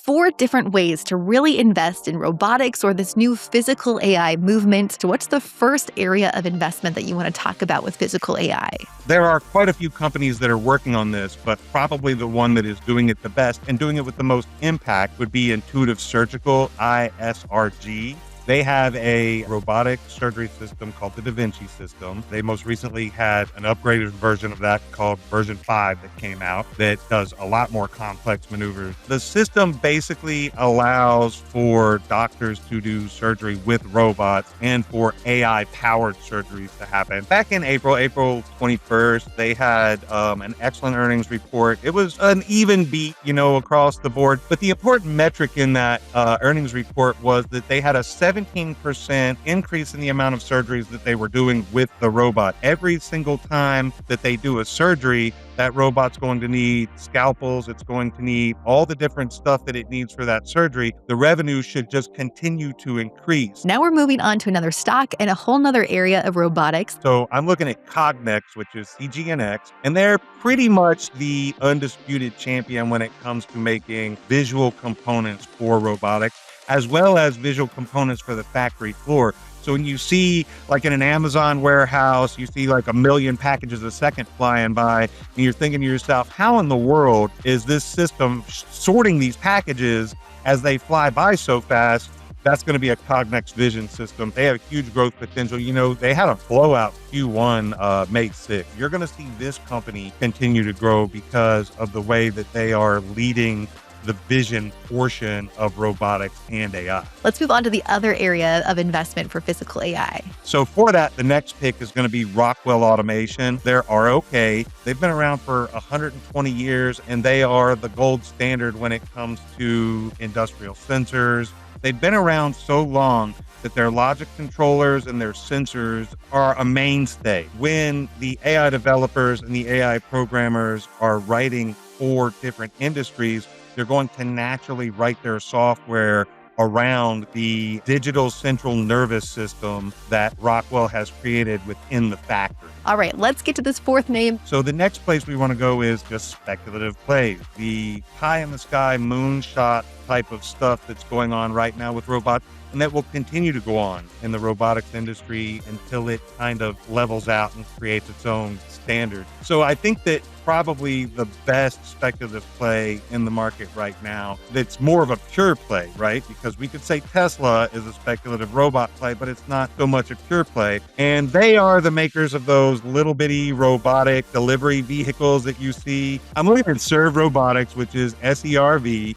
4 different ways to really invest in robotics or this new physical AI movement. So what's the first area of investment that you want to talk about with physical AI? There are quite a few companies that are working on this, but probably the one that is doing it the best and doing it with the most impact would be Intuitive Surgical, ISRG. They have a robotic surgery system called the Da Vinci system. They most recently had an upgraded version of that called version 5 that came out that does a lot more complex maneuvers. The system basically allows for doctors to do surgery with robots and for AI-powered surgeries to happen. Back in April 21st, they had an excellent earnings report. It was an even beat, across the board. But the important metric in that earnings report was that they had a 17% increase in the amount of surgeries that they were doing with the robot. Every single time that they do a surgery, that robot's going to need scalpels. It's going to need all the different stuff that it needs for that surgery. The revenue should just continue to increase. Now we're moving on to another stock and a whole nother area of robotics. So I'm looking at Cognex, which is CGNX, and they're pretty much the undisputed champion when it comes to making visual components for robotics, as well as visual components for the factory floor. So when you see, like in an Amazon warehouse, you see like 1 million packages a second flying by, and you're thinking to yourself, how in the world is this system sorting these packages as they fly by so fast? That's going to be a Cognex vision system. They have huge growth potential. They had a blowout Q1 May 6th. You're going to see this company continue to grow because of the way that they are leading the vision portion of robotics and AI. Let's move on to the other area of investment for physical AI. So for that, the next pick is going to be Rockwell Automation. They're ROK. They've been around for 120 years, and they are the gold standard when it comes to industrial sensors. They've been around so long that their logic controllers and their sensors are a mainstay. When the AI developers and the AI programmers are writing for different industries, they're going to naturally write their software around the digital central nervous system that Rockwell has created within the factory. All right, let's get to this fourth name. So the next place we want to go is just speculative plays. The pie in the sky moonshot type of stuff that's going on right now with robots, and that will continue to go on in the robotics industry until it kind of levels out and creates its own standard. So I think that probably the best speculative play in the market right now that's more of a pure play, right? Because we could say Tesla is a speculative robot play, but it's not so much a pure play. And they are the makers of those little bitty robotic delivery vehicles that you see. I'm looking at Serve Robotics, which is SERV.